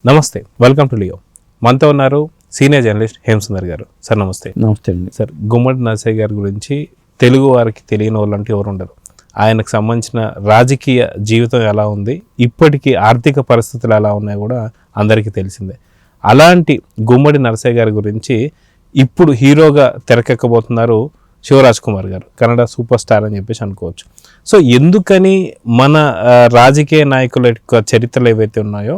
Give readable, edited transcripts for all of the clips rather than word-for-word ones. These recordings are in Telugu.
నమస్తే, వెల్కమ్ టు లియో. మనతో ఉన్నారు సీనియర్ జర్నలిస్ట్ హేమసుందర్ గారు. సార్ నమస్తే. నమస్తే అండి. సార్, గుమ్మడి నరసయ్య గారి గురించి తెలుగు వారికి తెలియని వాళ్ళు అంటూ ఎవరు ఉండరు. ఆయనకు సంబంధించిన రాజకీయ జీవితం ఎలా ఉంది, ఇప్పటికీ ఆర్థిక పరిస్థితులు ఎలా ఉన్నాయో కూడా అందరికీ తెలిసిందే. అలాంటి గుమ్మడి నరసయ్య గారి గురించి ఇప్పుడు హీరోగా తెరకెక్కబోతున్నారు శివరాజ్ కుమార్ గారు, కన్నడ సూపర్ స్టార్ అని చెప్పేసి అనుకోవచ్చు. సో ఎందుకని మన రాజకీయ నాయకుల యొక్క చరిత్రలు ఏవైతే ఉన్నాయో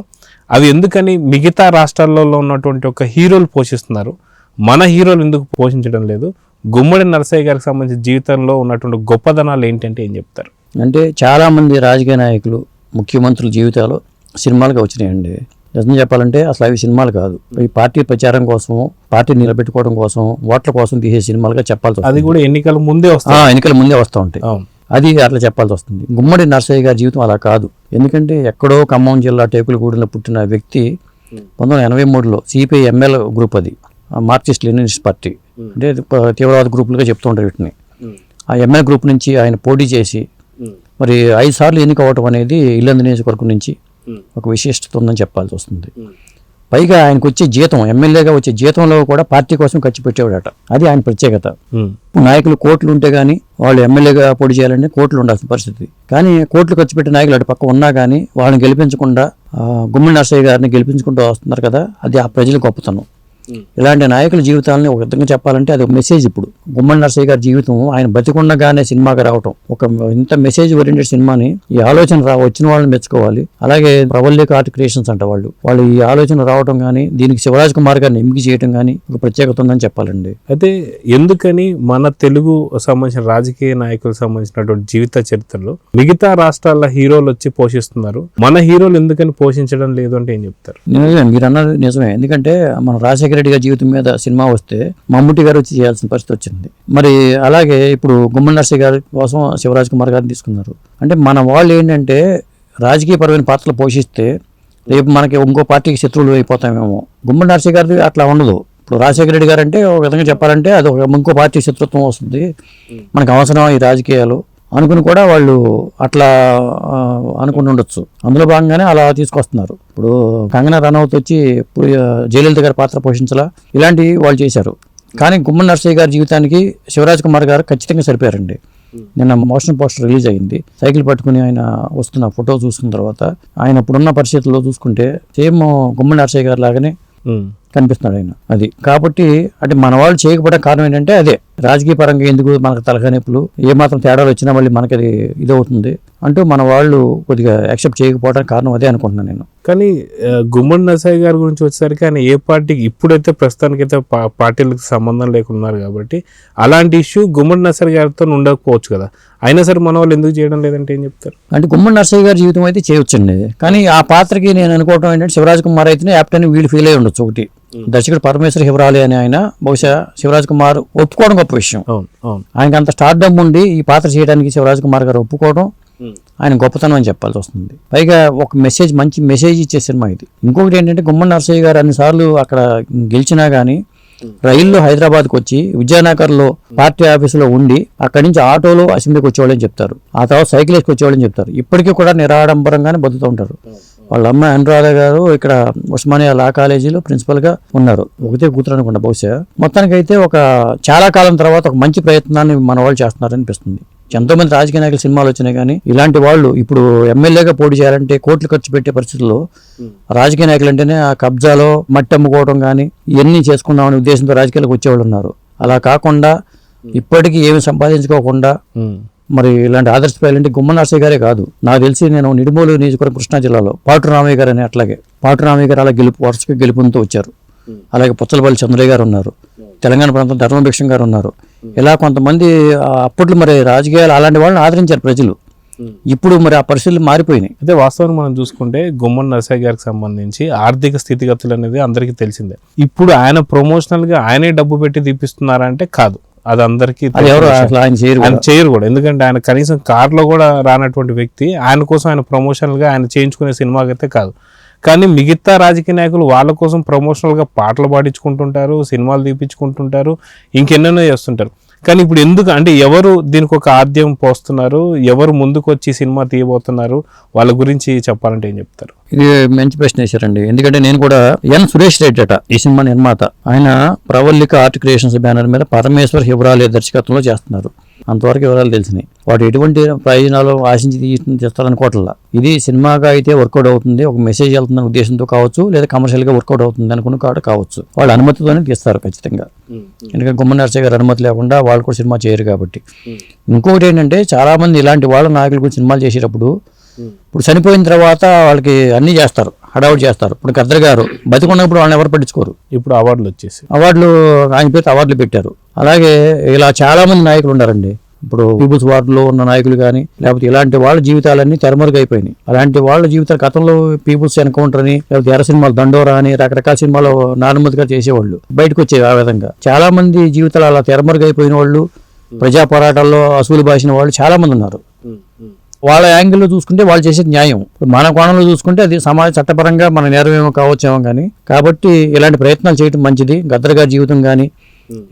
అవి ఎందుకని మిగతా రాష్ట్రాల్లో ఉన్నటువంటి ఒక హీరోలు పోషిస్తున్నారు, మన హీరోలు ఎందుకు పోషించడం లేదు? గుమ్మడి నరసయ్య గారికి సంబంధించిన జీవితంలో ఉన్నటువంటి గొప్పదనాలు ఏంటంటే ఏం చెప్తారు? అంటే చాలామంది రాజకీయ నాయకులు, ముఖ్యమంత్రుల జీవితాలు సినిమాలుగా వచ్చినాయండి. నిజం చెప్పాలంటే అసలు అవి సినిమాలు కాదు, ఈ పార్టీ ప్రచారం కోసం, పార్టీ నిలబెట్టుకోవడం కోసం, ఓట్ల కోసం తీసే సినిమాలుగా చెప్పాల్సి వస్తుంది. అది కూడా ఎన్నికల ముందే వస్తూ ఉంటాయి. అది అట్లా చెప్పాల్సి వస్తుంది. గుమ్మడి నరసయ్య గారి జీవితం అలా కాదు. ఎందుకంటే ఎక్కడో ఖమ్మం జిల్లా టేకులగూడెంలో పుట్టిన వ్యక్తి 1983లో సిపిఐ ఎంఎల్ గ్రూప్, అది మార్క్సిస్ట్ లెనినిస్ట్ పార్టీ, అంటే తీవ్రవాద గ్రూపులుగా చెప్తూ ఉంటారు వీటిని. ఆ ఎంఎల్ గ్రూప్ నుంచి ఆయన పోటీ చేసి మరి 5 సార్లు ఎన్నిక అవటం అనేది ఇల్లందు నియోజకవర్గం నుంచి ఒక విశిష్టత ఉందని చెప్పాల్సి వస్తుంది. పైగా ఆయనకు వచ్చే జీతం, ఎమ్మెల్యేగా వచ్చే జీతంలో కూడా పార్టీ కోసం ఖర్చు పెట్టేవాడట. అది ఆయన ప్రత్యేకత. నాయకులు కోట్లు ఉంటే గానీ వాళ్ళు ఎమ్మెల్యేగా పోటీ చేయాలంటే కోట్లు ఉండాల్సిన పరిస్థితి. కానీ కోట్లు ఖర్చు పెట్టే నాయకులు అటు పక్క ఉన్నా కానీ వాళ్ళని గెలిపించకుండా గుమ్మడి నరసయ్య గారిని గెలిపించుకుంటూ వస్తున్నారు కదా, అది ఆ ప్రజల గొప్పతనం. ఇలాంటి నాయకుల జీవితాలని ఒక విధంగా చెప్పాలంటే అది ఒక మెసేజ్. ఇప్పుడు గుమ్మడి నరసయ్య గారి జీవితం ఆయన బతికుండగానే సినిమాగా రావటం, ఒక ఇంత మెసేజ్ ఓరియంటెడ్ సినిమాని, ఈ ఆలోచన వచ్చిన వాళ్ళని మెచ్చుకోవాలి. అలాగే ప్రవల్లిక ఆర్ట్ క్రియేషన్స్ అంట వాళ్ళు ఈ ఆలోచన రావటం కానీ, దీనికి శివరాజ్ కుమార్ గారిని ఎంపిక చేయడం కానీ ఒక ప్రత్యేకత ఉందని చెప్పాలండి. అయితే ఎందుకని మన తెలుగు సంబంధించిన రాజకీయ నాయకులకు సంబంధించినటువంటి జీవిత చరిత్రలో మిగతా రాష్ట్రాల హీరోలు వచ్చి పోషిస్తున్నారు, మన హీరోలు ఎందుకని పోషించడం లేదు అంటే ఏం చెప్తారు? నిజమే, మీరు అన్నది నిజమే. ఎందుకంటే మన రాజశేఖర రెడ్డి గారి జీవితం మీద సినిమా వస్తే మమ్ముట్టి గారు వచ్చి చేయాల్సిన పరిస్థితి వచ్చింది. మరి అలాగే ఇప్పుడు గుమ్మడి నరసయ్య గారి కోసం శివరాజ్ కుమార్ గారిని తీసుకున్నారు. అంటే మన వాళ్ళు ఏంటంటే రాజకీయపరమైన పాత్రలు పోషిస్తే రేపు మనకి ఇంకో పార్టీకి శత్రువులు అయిపోతామేమో. గుమ్మడి నరసయ్య గారిది అట్లా ఉండదు. ఇప్పుడు రాజశేఖర రెడ్డి గారు అంటే ఒక విధంగా చెప్పాలంటే అది ఒక ఇంకో పార్టీ శత్రుత్వం వస్తుంది, మనకు అవసరం ఈ రాజకీయాలు అనుకుని కూడా వాళ్ళు అట్లా అనుకుని ఉండొచ్చు. అందులో భాగంగానే అలా తీసుకొస్తున్నారు. ఇప్పుడు కంగనా రనౌత్ వచ్చి జయలలిత గారి పాత్ర పోషించాలా, ఇలాంటివి వాళ్ళు చేశారు. కానీ గుమ్మడి నరసయ్య గారి జీవితానికి శివరాజ్ కుమార్ గారు ఖచ్చితంగా సరిపోయారండి. నిన్న మోషన్ పోస్టర్ రిలీజ్ అయింది. సైకిల్ పట్టుకుని ఆయన వస్తున్న ఫోటో చూసుకున్న తర్వాత ఆయన ఇప్పుడున్న పరిస్థితుల్లో చూసుకుంటే సేమ్ గుమ్మడి నరసయ్య గారి లాగానే కనిపిస్తున్నాడు ఆయన. అది కాబట్టి అంటే మన వాళ్ళు చేయకపోవడం కారణం ఏంటంటే అదే, రాజకీయ పరంగా ఎందుకు మనకు తలకానొప్పులు, ఏమాత్రం తేడాలు వచ్చినా మళ్ళీ మనకి అది ఇదవుతుంది అంటూ మన వాళ్ళు కొద్దిగా యాక్సెప్ట్ చేయకపోవడానికి కారణం అదే అనుకుంటున్నాను నేను. కానీ గుమ్మడి నరసయ్య గారి గురించి వచ్చేసరికి ఆయన ఏ పార్టీకి ఇప్పుడైతే ప్రస్తుతానికైతే పార్టీలకు సంబంధం లేకున్నారు కాబట్టి అలాంటి ఇష్యూ గుమ్మడి నరసయ్య గారితో ఉండకపోవచ్చు కదా. అయినా సరే మన వాళ్ళు ఎందుకు చేయడం లేదంటే ఏం చెప్తారు? అంటే గుమ్మడి నరసయ్య గారి జీవితం అయితే చేయొచ్చండి, కానీ ఆ పాత్రకి నేను అనుకోవడం ఏంటంటే శివరాజ్ కుమార్ అయితేనే యాప్ట్ అని వీళ్ళు ఫీల్ అయి ఉండొచ్చు. ఒకటి దర్శకుడు పరమేశ్వర శివరాలి అని ఆయన, బహుశా శివరాజ్ కుమార్ ఒప్పుకోవడం గొప్ప విషయం. ఆయనకి అంత స్టార్డమ్ ఉండి ఈ పాత్ర చేయడానికి శివరాజ్ కుమార్ గారు ఒప్పుకోవడం ఆయన గొప్పతనం అని చెప్పాల్సి వస్తుంది. పైగా ఒక మెసేజ్, మంచి మెసేజ్ ఇచ్చే సినిమా ఇది. ఇంకొకటి ఏంటంటే గుమ్మడి నరసయ్య గారు అన్నిసార్లు అక్కడ గెలిచినా కానీ రైల్లో హైదరాబాద్కి వచ్చి విజయనగర్లో పార్టీ ఆఫీసులో ఉండి అక్కడి నుంచి ఆటోలో అసెంబ్లీకి వచ్చేవాళ్ళని చెప్తారు, ఆ తర్వాత సైకిల్ వేసుకు వచ్చేవాళ్ళని చెప్తారు. ఇప్పటికీ కూడా నిరాడంబరంగానే బతుకుతూ ఉంటారు. వాళ్ళ అమ్మ అనురాధ గారు ఇక్కడ ఉస్మానియా లా కాలేజీలో ప్రిన్సిపల్గా ఉన్నారు. ఒకటే కూతురు అనుకుంటా బహుశా. మొత్తానికైతే ఒక చాలా కాలం తర్వాత ఒక మంచి ప్రయత్నాన్ని మన వాళ్ళు చేస్తున్నారనిపిస్తుంది. ఎంతోమంది రాజకీయ నాయకులు సినిమాలు వచ్చినాయి కానీ ఇలాంటి వాళ్ళు ఇప్పుడు ఎమ్మెల్యేగా పోటీ చేయాలంటే కోట్లు ఖర్చు పెట్టే పరిస్థితుల్లో రాజకీయ నాయకులు అంటేనే ఆ కబ్జాలో మట్టి అమ్ముకోవడం కానీ ఇవన్నీ చేసుకుందామనే ఉద్దేశంతో రాజకీయాలకు వచ్చేవాళ్ళు ఉన్నారు. అలా కాకుండా ఇప్పటికీ ఏమి సంపాదించుకోకుండా మరి ఇలాంటి ఆదర్శప్రాయాలంటే గుమ్మడి నరసయ్య గారే కాదు, నాకు తెలిసి నేను నిడుమూలు నియోజకవర్గం కృష్ణా జిల్లాలో పాటు రామయ్య గారు అని, అట్లాగే పాటు రామయ్య గారు అలా వరుసగా గెలుపుతో వచ్చారు. అలాగే పుచ్చలపల్లి చంద్రయ్య గారు ఉన్నారు, తెలంగాణ ప్రాంతం ధర్మభిక్షం గారు ఉన్నారు. ఇలా కొంతమంది అప్పట్లో మరి రాజకీయాలు అలాంటి వాళ్ళని ఆదరించారు ప్రజలు. ఇప్పుడు మరి ఆ పరిస్థితులు మారిపోయినాయి. అయితే వాస్తవాన్ని మనం చూసుకుంటే గుమ్మడి నరసయ్య గారికి సంబంధించి ఆర్థిక స్థితిగతులు అనేది అందరికీ తెలిసిందే. ఇప్పుడు ఆయన ప్రమోషనల్ గా ఆయనే డబ్బు పెట్టి తీపిస్తున్నారంటే కాదు, అది అందరికీ ఆయన చేయరు కూడా. ఎందుకంటే ఆయన కనీసం కార్లో కూడా రానటువంటి వ్యక్తి, ఆయన కోసం ఆయన ప్రమోషనల్ గా ఆయన చేయించుకునే సినిమాకైతే కాదు. కానీ మిగతా రాజకీయ నాయకులు వాళ్ళ కోసం ప్రమోషనల్గా పాటలు పాడించుకుంటుంటారు, సినిమాలు తీపించుకుంటుంటారు, ఇంకెన్నెన్నో చేస్తుంటారు. కానీ ఇప్పుడు ఎందుకు అంటే ఎవరు దీనికి ఒక ఆద్యం పోస్తున్నారు, ఎవరు ముందుకు వచ్చి సినిమా తీయబోతున్నారు, వాళ్ళ గురించి చెప్పాలంటే ఏం చెప్తారు? ఇది మంచి ప్రశ్న వేశారండి. ఎందుకంటే నేను కూడా సురేష్ రెడ్డి అట ఈ సినిమా నిర్మాత. ఆయన ప్రవల్లిక ఆర్ట్ క్రియేషన్స్ బ్యానర్ మీద పరమేశ్వర్ హివరాలే దర్శకత్వంలో చేస్తున్నారు. అంతవరకు వివరాలు తెలిసినాయి. వాడు ఎటువంటి ప్రయోజనాలు ఆశించి చేస్తారనుకోవట్లా. ఇది సినిమాగా అయితే వర్కౌట్ అవుతుంది, ఒక మెసేజ్ వెళ్తున్న ఉద్దేశంతో కావచ్చు, లేదా కమర్షియల్ గా వర్కౌట్ అవుతుంది అనుకున్న కావచ్చు. వాళ్ళ అనుమతితోనే తీస్తారు ఖచ్చితంగా. ఎందుకంటే గుమ్మడి నరసయ్య గారు అనుమతి లేకుండా వాళ్ళు కూడా సినిమా చేయరు కాబట్టి. ఇంకొకటి ఏంటంటే చాలా మంది ఇలాంటి వాళ్ళ నాయకుల గురించి సినిమాలు చేసేటప్పుడు ఇప్పుడు చనిపోయిన తర్వాత వాళ్ళకి అన్ని చేస్తారు, హడావుడి చేస్తారు. ఇప్పుడు ఖద్దర్ గారు బతికున్నప్పుడు వాళ్ళని ఎవరు పట్టించుకోరు. ఇప్పుడు అవార్డులు వచ్చేసి ఆయన పేరు అవార్డులు పెట్టారు. అలాగే ఇలా చాలా మంది నాయకులు ఉన్నారండి. ఇప్పుడు పీపుల్స్ వార్డులో ఉన్న నాయకులు కానీ, లేకపోతే ఇలాంటి వాళ్ళ జీవితాలన్నీ తెరమరుగైపోయినాయి. అలాంటి వాళ్ళ జీవితాలు గతంలో పీపుల్స్ ఎన్కౌంటర్ అని, లేకపోతే ఎర్ర సినిమాలు దండోరా అని రకరకాల సినిమాలు నానుమతిగా చేసేవాళ్ళు, బయటకు వచ్చేవి. ఆ విధంగా చాలా మంది జీవితాలు అలా తెరమరుగైపోయిన వాళ్ళు, ప్రజా పోరాటాల్లో అసూలు బాసిన వాళ్ళు చాలా మంది ఉన్నారు. వాళ్ళ యాంగిల్లో చూసుకుంటే వాళ్ళు చేసేది న్యాయం. మన కోణంలో చూసుకుంటే అది సమాజ చట్టపరంగా మన నేరమేమో కావచ్చేమో కానీ, కాబట్టి ఇలాంటి ప్రయత్నాలు చేయడం మంచిది. గద్దర్ గారి జీవితం కానీ,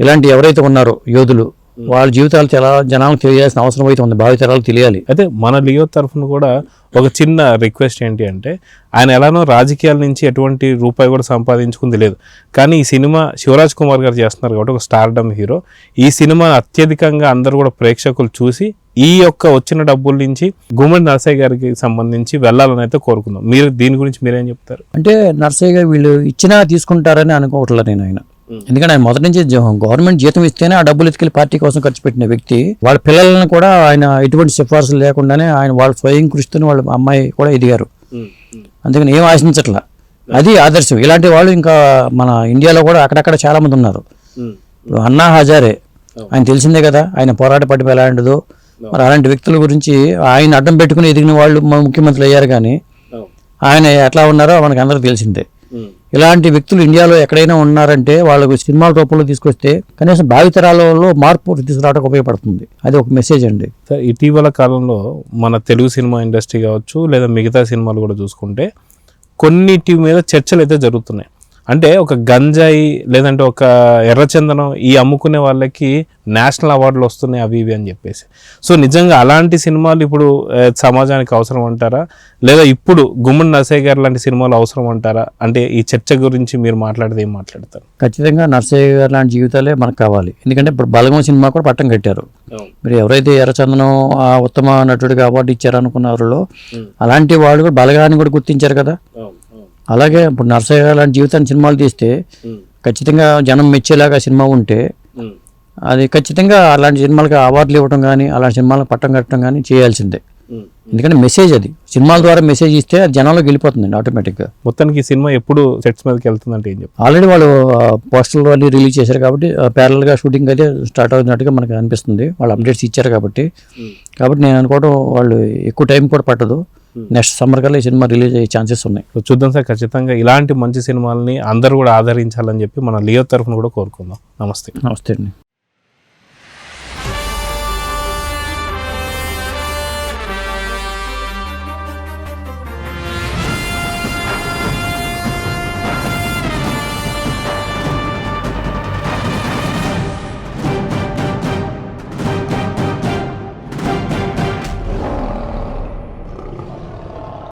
ఇలాంటి ఎవరైతే ఉన్నారో యోధులు, వాళ్ళ జీవితాలు చాలా జనాలకు తెలియాల్సిన అవసరం అయితే ఉంది, భావితరాలకు తెలియాలి. అయితే మన లియో తరఫున కూడా ఒక చిన్న రిక్వెస్ట్ ఏంటి అంటే, ఆయన ఎలానో రాజకీయాల నుంచి ఎటువంటి రూపాయి కూడా సంపాదించుకుంది లేదు, కానీ ఈ సినిమా శివరాజ్ కుమార్ గారు చేస్తున్నారు కాబట్టి ఒక స్టార్డమ్ హీరో. ఈ సినిమా అత్యధికంగా అందరూ కూడా ప్రేక్షకులు చూసి ఈ యొక్క వచ్చిన డబ్బుల నుంచి గుమ్మడి నరసయ్య గారికి సంబంధించి వెళ్ళాలని అయితే కోరుకుందాం. మీరు దీని గురించి మీరేం చెప్తారు? అంటే నరసయ్య గారు వీళ్ళు ఇచ్చినా తీసుకుంటారని అనుకోవట్లేదు నేను. ఆయన ఎందుకంటే ఆయన మొదటి నుంచి గవర్నమెంట్ జీతం ఇస్తేనే ఆ డబ్బులు ఎత్తుకెళ్ళి పార్టీ కోసం ఖర్చు పెట్టిన వ్యక్తి. వాళ్ళ పిల్లలను కూడా ఆయన ఎటువంటి సిఫార్సులు లేకుండానే ఆయన వాళ్ళ స్వయం కృషితో వాళ్ళ అమ్మాయి కూడా ఎదిగారు. అందుకని ఏం ఆశించట్లా, అది ఆదర్శం. ఇలాంటి వాళ్ళు ఇంకా మన ఇండియాలో కూడా అక్కడక్కడ చాలా మంది ఉన్నారు. ఇప్పుడు అన్నా హజారే ఆయన తెలిసిందే కదా, ఆయన పోరాట పట్టిన ఎలాంటిదో. మరి అలాంటి వ్యక్తుల గురించి ఆయన అడ్డం పెట్టుకుని ఎదిగిన వాళ్ళు ముఖ్యమంత్రులు అయ్యారు, కానీ ఆయన ఎట్లా ఉన్నారో మనకు అందరూ తెలిసిందే. ఇలాంటి వ్యక్తులు ఇండియాలో ఎక్కడైనా ఉన్నారంటే వాళ్ళకు సినిమాల రూపంలో తీసుకొస్తే కనీసం భావితరాలలో మార్పు తీసుకురావడానికి ఉపయోగపడుతుంది. అది ఒక మెసేజ్ అండి. సార్, ఇటీవల కాలంలో మన తెలుగు సినిమా ఇండస్ట్రీ కావచ్చు, లేదా మిగతా సినిమాలు కూడా చూసుకుంటే కొన్నిటి మీద చర్చలు అయితే జరుగుతున్నాయి. అంటే ఒక గంజాయి లేదంటే ఒక ఎర్రచందనం ఈ అమ్ముకునే వాళ్ళకి నేషనల్ అవార్డులు వస్తున్నాయి అవి ఇవి అని చెప్పేసి. సో నిజంగా అలాంటి సినిమాలు ఇప్పుడు సమాజానికి అవసరం అంటారా, లేదా ఇప్పుడు గుమ్మడి నరసయ్య గారు లాంటి సినిమాలు అవసరం అంటారా? అంటే ఈ చర్చ గురించి మీరు మాట్లాడితే ఏం మాట్లాడతారు? ఖచ్చితంగా నరసయ్య గారు లాంటి జీవితాలే మనకు కావాలి. ఎందుకంటే ఇప్పుడు బలగం సినిమా కూడా పట్టం కట్టారు. మీరు ఎవరైతే ఎర్రచందనం ఉత్తమ నటుడిగా అవార్డు ఇచ్చారనుకున్నారో అలాంటి వాళ్ళు కూడా బలగాన్ని కూడా గుర్తించారు కదా. అలాగే ఇప్పుడు నరసయ్య గారు లాంటి జీవితాన్ని సినిమాలు తీస్తే ఖచ్చితంగా జనం మెచ్చేలాగా సినిమా ఉంటే అది ఖచ్చితంగా అలాంటి సినిమాలకి అవార్డులు ఇవ్వడం కానీ, అలాంటి సినిమాలకు పట్టం కట్టడం కానీ చేయాల్సిందే. ఎందుకంటే మెసేజ్, అది సినిమాల ద్వారా మెసేజ్ ఇస్తే అది జనాల్లోకి వెళ్ళిపోతుందండి ఆటోమేటిక్గా. మొత్తానికి ఈ సినిమా ఎప్పుడు సెట్స్ మీదకి వెళ్తుందంటే ఏం చెప్తారు? ఆల్రెడీ వాళ్ళు పోస్టర్లు అన్ని రిలీజ్ చేశారు కాబట్టి ప్యారల్గా షూటింగ్ అయితే స్టార్ట్ అవుతున్నట్టుగా మనకు అనిపిస్తుంది. వాళ్ళు అప్డేట్స్ ఇచ్చారు కాబట్టి నేను అనుకోవడం వాళ్ళు ఎక్కువ టైం కూడా పట్టదు. నెక్స్ట్ సమ్మర్ కల్లా ఈ సినిమా రిలీజ్ అయ్యే ఛాన్సెస్ ఉన్నాయి. చూద్దాం సార్, ఖచ్చితంగా ఇలాంటి మంచి సినిమాలని అందరూ కూడా ఆదరించాలని చెప్పి మన లియో తరఫున కూడా కోరుకుందాం. నమస్తే. నమస్తే అండి.